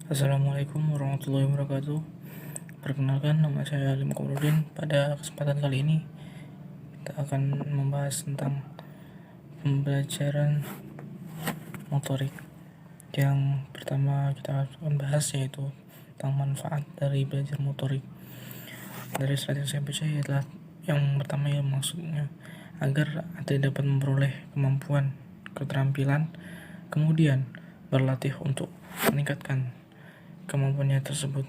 Assalamualaikum warahmatullahi wabarakatuh. Perkenalkan, nama saya Alim Komodin. Pada kesempatan kali ini kita akan membahas tentang pembelajaran motorik. Yang pertama kita akan bahas yaitu tentang manfaat dari belajar motorik. Dari slide yang saya baca adalah yang pertama, yang maksudnya agar atlet dapat memperoleh kemampuan, keterampilan, kemudian berlatih untuk meningkatkan kemampuannya tersebut.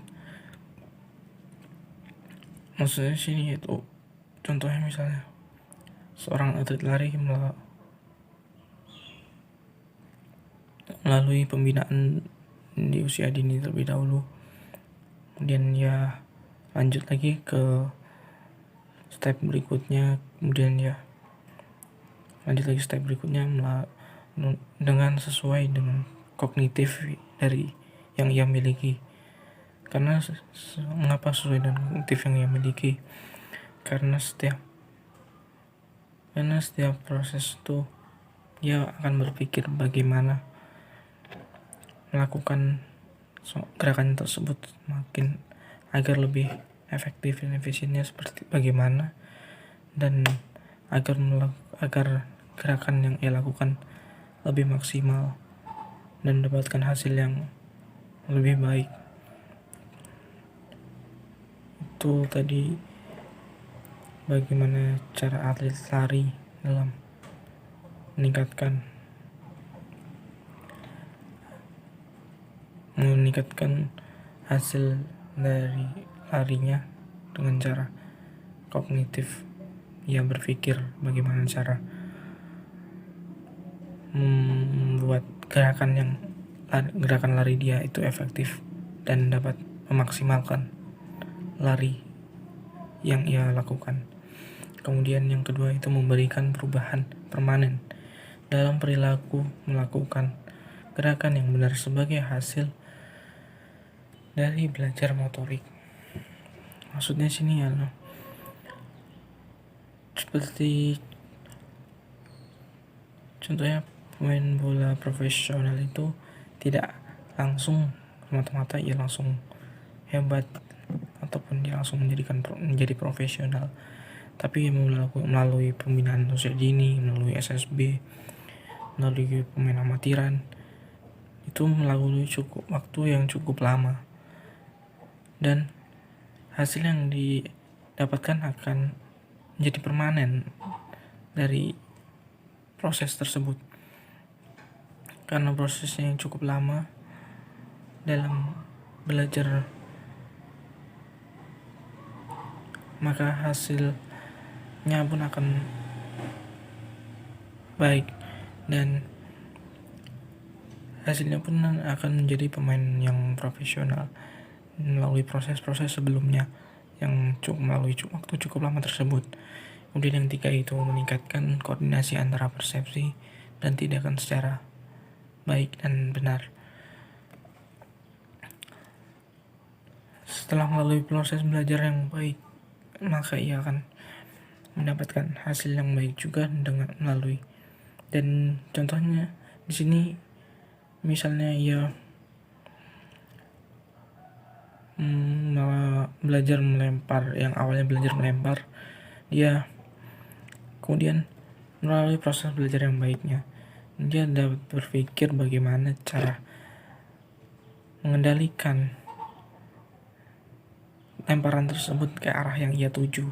Maksudnya sini itu contohnya misalnya seorang atlet lari melalui pembinaan di usia dini terlebih dahulu, kemudian ya lanjut lagi ke step berikutnya, kemudian ya lanjut lagi step berikutnya dengan sesuai dengan kognitif dari yang ia miliki. Karena mengapa sesuai dengan kognitif yang ia miliki? Karena setiap proses itu ia akan berpikir bagaimana melakukan gerakan tersebut makin agar lebih efektif dan efisiennya seperti bagaimana, dan agar gerakan yang ia lakukan lebih maksimal dan mendapatkan hasil yang lebih baik. Itu tadi bagaimana cara atlet lari dalam meningkatkan hasil dari larinya dengan cara kognitif. Ia berpikir bagaimana cara membuat gerakan lari dia itu efektif dan dapat memaksimalkan lari yang ia lakukan. Kemudian yang kedua itu memberikan perubahan permanen dalam perilaku melakukan gerakan yang benar sebagai hasil dari belajar motorik. Maksudnya sini ya seperti contohnya pemain bola profesional itu tidak langsung semata-mata ia langsung hebat ataupun dia langsung menjadi profesional, tapi melalui pembinaan usia dini, melalui SSB, melalui pemain amatiran, itu melalui waktu yang cukup lama, dan hasil yang didapatkan akan menjadi permanen dari proses tersebut. Karena prosesnya yang cukup lama dalam belajar, maka hasilnya pun akan baik dan hasilnya pun akan menjadi pemain yang profesional melalui proses-proses sebelumnya yang melalui waktu cukup lama tersebut. Kemudian yang ketiga itu meningkatkan koordinasi antara persepsi dan tindakan secara baik dan benar. Setelah melalui proses belajar yang baik, maka ia akan mendapatkan hasil yang baik juga dengan melalui, dan contohnya di sini misalnya ia belajar melempar, yang awalnya belajar melempar, dia kemudian melalui proses belajar yang baiknya dia dapat berpikir bagaimana cara mengendalikan lemparan tersebut ke arah yang ia tuju,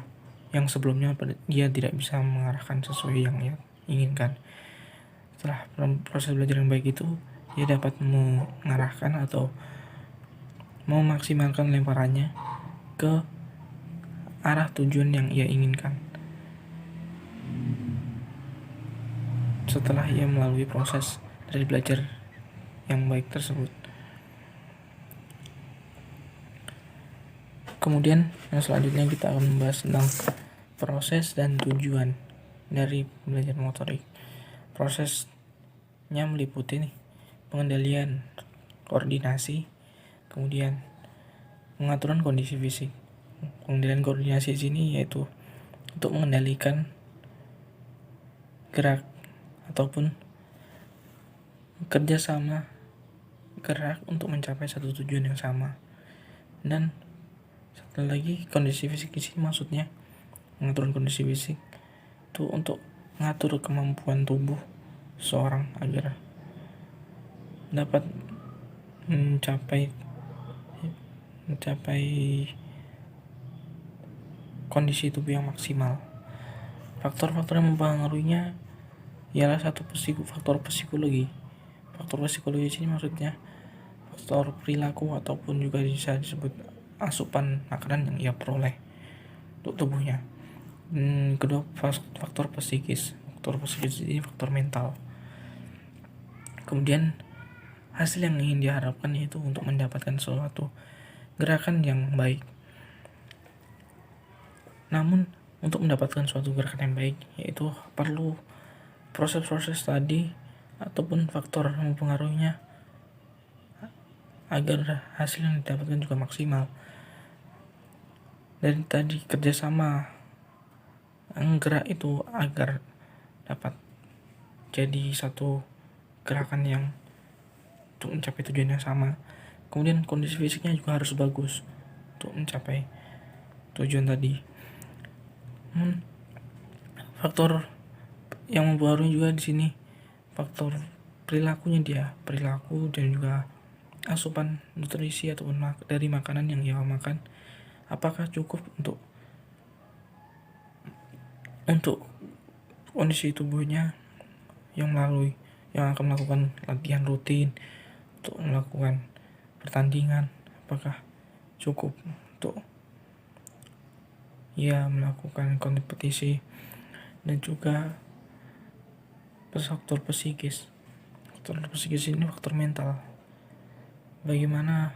yang sebelumnya dia tidak bisa mengarahkan sesuai yang ia inginkan. Setelah proses belajar yang baik itu, dia dapat mengarahkan atau memaksimalkan lemparannya ke arah tujuan yang ia inginkan setelah ia melalui proses dari belajar yang baik tersebut. Kemudian yang selanjutnya kita akan membahas tentang proses dan tujuan dari belajar motorik. Prosesnya meliputi pengendalian, koordinasi, kemudian pengaturan kondisi fisik. Pengendalian koordinasi di sini yaitu untuk mengendalikan gerak ataupun kerjasama gerak untuk mencapai satu tujuan yang sama. Dan satu lagi, kondisi fisik di sini maksudnya mengatur kondisi fisik itu untuk mengatur kemampuan tubuh seorang agar dapat mencapai kondisi tubuh yang maksimal. Faktor-faktor yang mempengaruhinya ialah faktor psikologi. Faktor psikologi sini maksudnya faktor perilaku ataupun juga bisa disebut asupan makanan yang ia peroleh untuk tubuhnya. Kedua, faktor psikis. Faktor psikis ini faktor mental. Kemudian hasil yang ingin diharapkan yaitu untuk mendapatkan suatu gerakan yang baik. Namun untuk mendapatkan suatu gerakan yang baik yaitu perlu proses-proses tadi ataupun faktor yang mempengaruhinya agar hasil yang didapatkan juga maksimal. Dan tadi kerjasama gerak itu agar dapat jadi satu gerakan yang untuk mencapai tujuan yang sama. Kemudian kondisi fisiknya juga harus bagus untuk mencapai tujuan tadi. Faktor yang mempengaruhi juga di sini faktor perilaku dan juga asupan nutrisi ataupun dari makanan yang ia makan, apakah cukup untuk kondisi tubuhnya yang akan melakukan latihan rutin untuk melakukan pertandingan, apakah cukup untuk ia melakukan kompetisi. Dan juga faktor psikis. Faktor psikis ini faktor mental. Bagaimana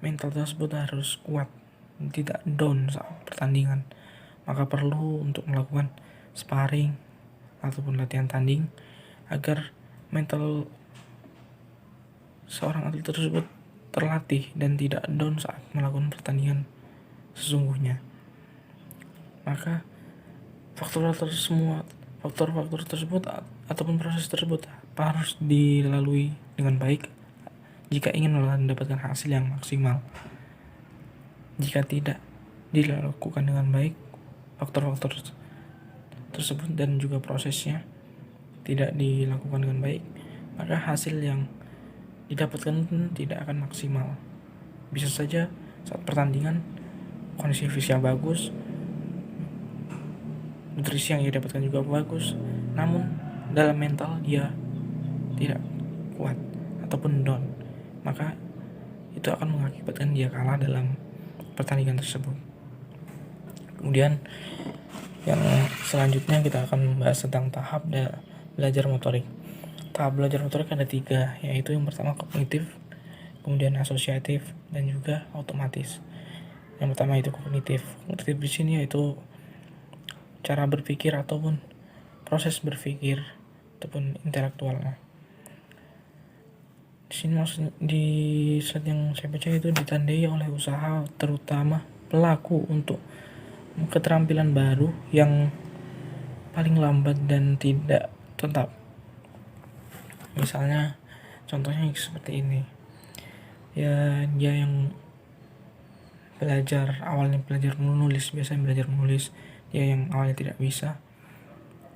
mental tersebut harus kuat, tidak down saat pertandingan. Maka perlu untuk melakukan sparring ataupun latihan tanding agar mental seorang atlet tersebut terlatih dan tidak down saat melakukan pertandingan sesungguhnya. Maka faktor-faktor tersebut ataupun proses tersebut harus dilalui dengan baik jika ingin mendapatkan hasil yang maksimal. Jika tidak dilakukan dengan baik, faktor-faktor tersebut dan juga prosesnya tidak dilakukan dengan baik, maka hasil yang didapatkan tidak akan maksimal. Bisa saja saat pertandingan kondisi fisiknya bagus, nutrisi yang ia dapatkan juga bagus, namun dalam mental dia tidak kuat ataupun down, maka itu akan mengakibatkan dia kalah dalam pertandingan tersebut. Kemudian yang selanjutnya kita akan membahas tentang tahap belajar motorik. Tahap belajar motorik ada 3, yaitu yang pertama kognitif, kemudian asosiatif, dan juga otomatis. Yang pertama itu kognitif. Kognitif di sini yaitu cara berpikir ataupun proses berpikir ataupun intelektualnya. Di sini maksudnya di slide yang saya baca itu ditandai oleh usaha terutama pelaku untuk keterampilan baru yang paling lambat dan tidak tetap. Misalnya contohnya seperti ini. Ya, dia yang awalnya belajar menulis, dia yang awalnya tidak bisa,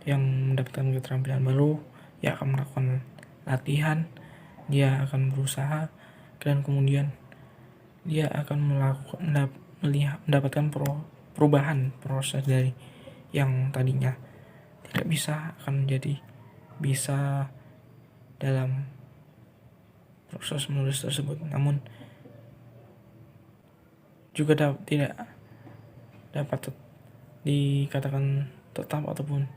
yang mendapatkan keterampilan baru, dia akan melakukan latihan, dia akan berusaha, dan kemudian dia akan mendapatkan perubahan proses dari yang tadinya tidak bisa akan menjadi bisa dalam proses menulis tersebut. Namun juga tidak dapat dikatakan tetap ataupun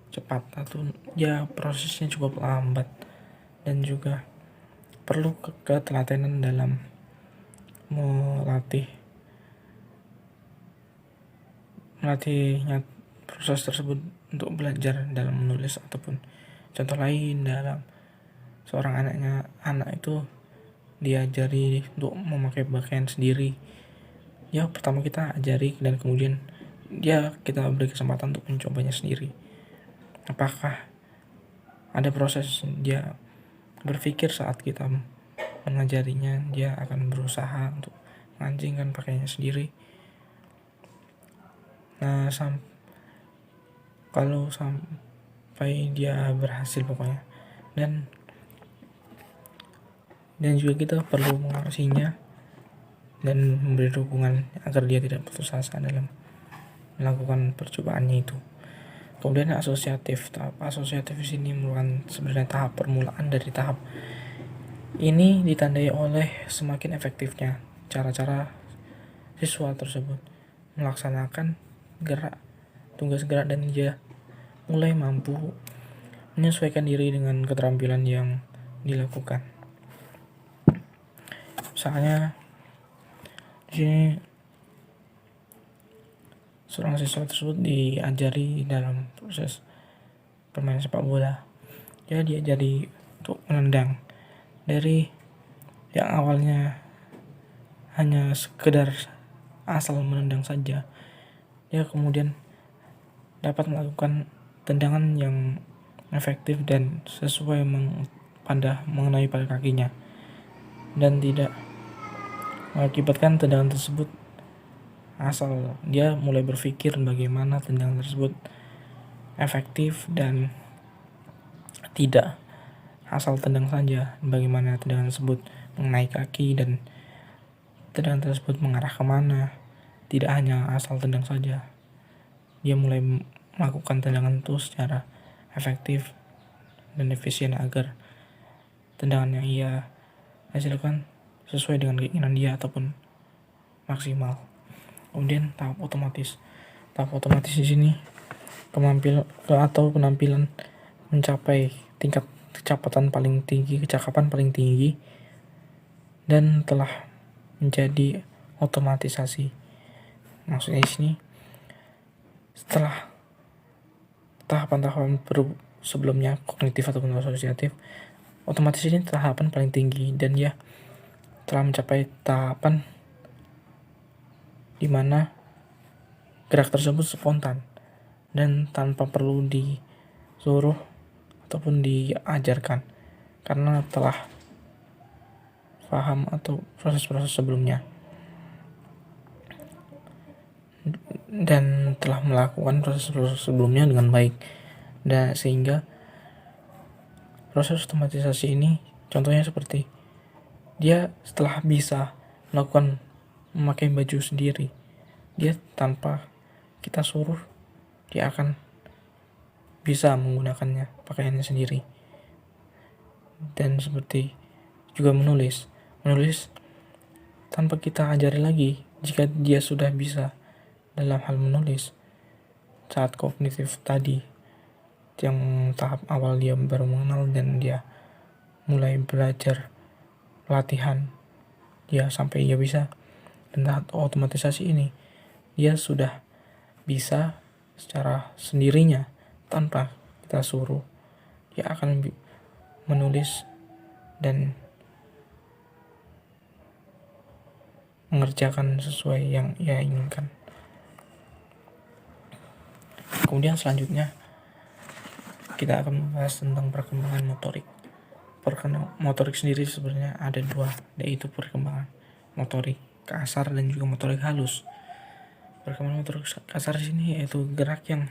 cepat, atau ya prosesnya cukup lambat, dan juga perlu ketelatenan dalam melatihnya proses tersebut untuk belajar dalam menulis. Ataupun contoh lain, dalam seorang anak itu diajari untuk memakai pakaian sendiri, ya pertama kita ajari dan kemudian kita beri kesempatan untuk mencobanya sendiri. Apakah ada proses dia berpikir saat kita mengajarinya, dia akan berusaha untuk mengancingkan pakainya sendiri. Nah, kalau sampai dia berhasil pokoknya, dan juga kita perlu mengawasinya dan memberi dukungan agar dia tidak putus asa dalam melakukan percobaannya itu. Kemudian tahap asosiatif di sini merupakan sebenarnya tahap permulaan dari tahap ini, ditandai oleh semakin efektifnya cara-cara siswa tersebut melaksanakan tugas gerak, dan dia mulai mampu menyesuaikan diri dengan keterampilan yang dilakukan. Misalnya di sini seorang siswa tersebut diajari dalam proses permainan sepak bola. Dia diajari untuk menendang dari yang awalnya hanya sekedar asal menendang saja. Dia kemudian dapat melakukan tendangan yang efektif dan sesuai mengenai pada kakinya, dan tidak mengakibatkan tendangan tersebut asal. Dia mulai berpikir bagaimana tendangan tersebut efektif dan tidak asal tendang saja, bagaimana tendangan tersebut mengenai kaki dan tendangan tersebut mengarah kemana, tidak hanya asal tendang saja. Dia mulai melakukan tendangan itu secara efektif dan efisien agar tendangan yang ia hasilkan sesuai dengan keinginan dia ataupun maksimal. Kemudian tahap otomatis di sini penampilan mencapai tingkat kecakapan paling tinggi dan telah menjadi otomatisasi. Maksudnya di sini setelah tahapan-tahapan sebelumnya kognitif ataupun asosiatif, otomatis ini tahapan paling tinggi, dan dia telah mencapai tahapan di mana gerak tersebut spontan dan tanpa perlu disuruh ataupun diajarkan, karena telah paham atau proses-proses sebelumnya dan telah melakukan proses-proses sebelumnya dengan baik. Dan sehingga proses otomatisasi ini contohnya seperti dia setelah bisa memakai baju sendiri, dia tanpa kita suruh dia akan bisa menggunakannya, pakaiannya sendiri. Dan seperti juga menulis tanpa kita ajari lagi, jika dia sudah bisa dalam hal menulis saat kognitif tadi, yang tahap awal dia baru mengenal dan dia mulai belajar latihan dia sampai dia bisa, dan tahap otomatisasi ini dia sudah bisa secara sendirinya tanpa kita suruh. Dia akan menulis dan mengerjakan sesuai yang ia inginkan. Kemudian selanjutnya kita akan membahas tentang perkembangan motorik. Motorik sendiri sebenarnya ada dua, yaitu perkembangan motorik kasar dan juga motorik halus. Perkembangan motorik kasar di sini yaitu gerak yang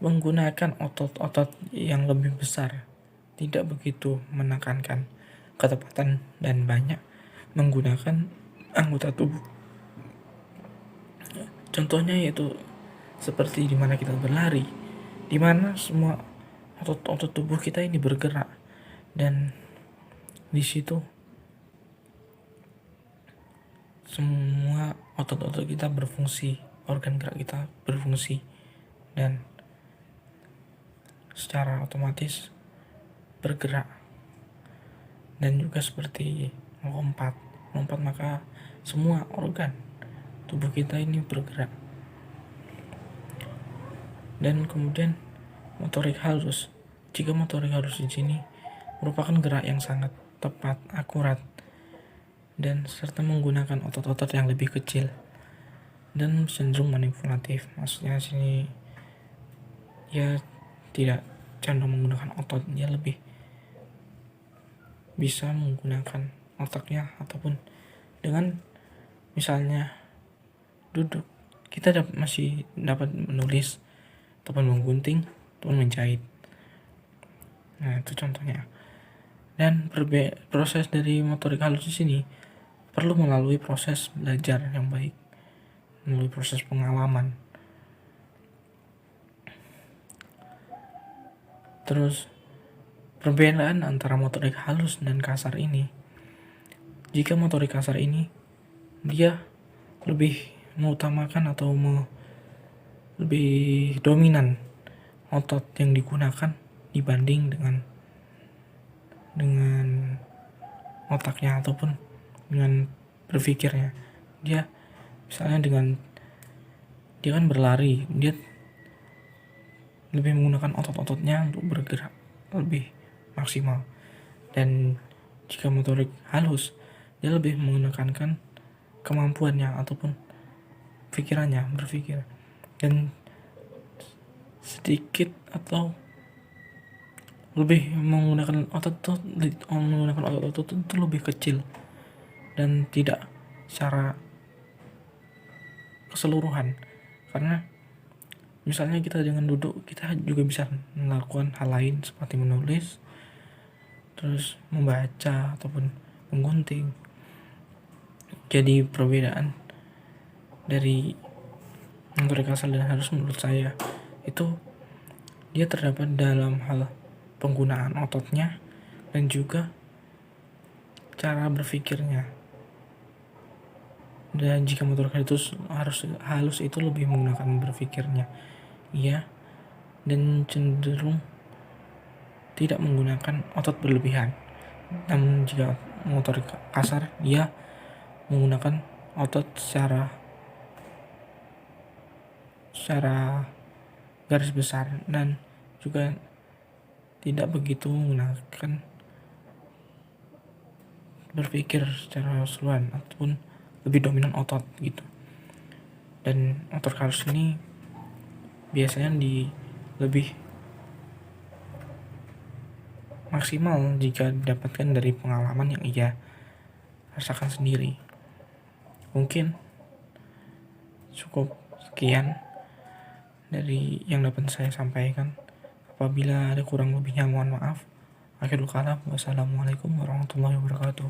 menggunakan otot-otot yang lebih besar, tidak begitu menekankan ketepatan dan banyak menggunakan anggota tubuh. Contohnya yaitu seperti di mana kita berlari, di mana semua otot tubuh kita ini bergerak, dan di situ semua otot-otot kita berfungsi, organ gerak kita berfungsi dan secara otomatis bergerak. Dan juga seperti melompat maka semua organ tubuh kita ini bergerak. Dan kemudian motorik halus. Jika motorik halus di sini merupakan gerak yang sangat tepat, akurat, dan serta menggunakan otot-otot yang lebih kecil dan cenderung manipulatif. Maksudnya sini dia tidak cenderung menggunakan otot, dia lebih bisa menggunakan otaknya, ataupun dengan misalnya duduk kita masih dapat menulis ataupun menggunting ataupun menjahit. Nah, itu contohnya. Dan proses dari motorik halus di sini perlu melalui proses belajar yang baik, melalui proses pengalaman. Terus perbedaan antara motorik halus dan kasar ini, jika motorik kasar ini dia lebih mengutamakan atau lebih dominan otot yang digunakan dibanding dengan otaknya ataupun dengan berpikirnya. Dia misalnya dia kan berlari, dia lebih menggunakan otot-ototnya untuk bergerak lebih maksimal. Dan jika motorik halus, dia lebih menggunakan kemampuannya ataupun pikirannya berpikir, dan sedikit atau lebih menggunakan otot itu lebih kecil dan tidak secara keseluruhan. Karena misalnya kita dengan duduk, kita juga bisa melakukan hal lain seperti menulis, terus membaca ataupun menggunting. Jadi perbedaan dari motorik kasar dan halus menurut saya itu dia terdapat dalam hal penggunaan ototnya dan juga cara berpikirnya. Dan jika motorik halus itu lebih menggunakan berpikirnya, iya, dan cenderung tidak menggunakan otot berlebihan. Namun jika motorik kasar, dia menggunakan otot secara garis besar dan juga tidak begitu menggunakan berpikir secara keseluruhan ataupun lebih dominan otot gitu. Dan motorik halus ini biasanya lebih maksimal jika didapatkan dari pengalaman yang ia rasakan sendiri. Mungkin cukup sekian dari yang dapat saya sampaikan. Apabila ada kurang lebihnya mohon maaf. Akhirul kalam, wassalamualaikum warahmatullahi wabarakatuh.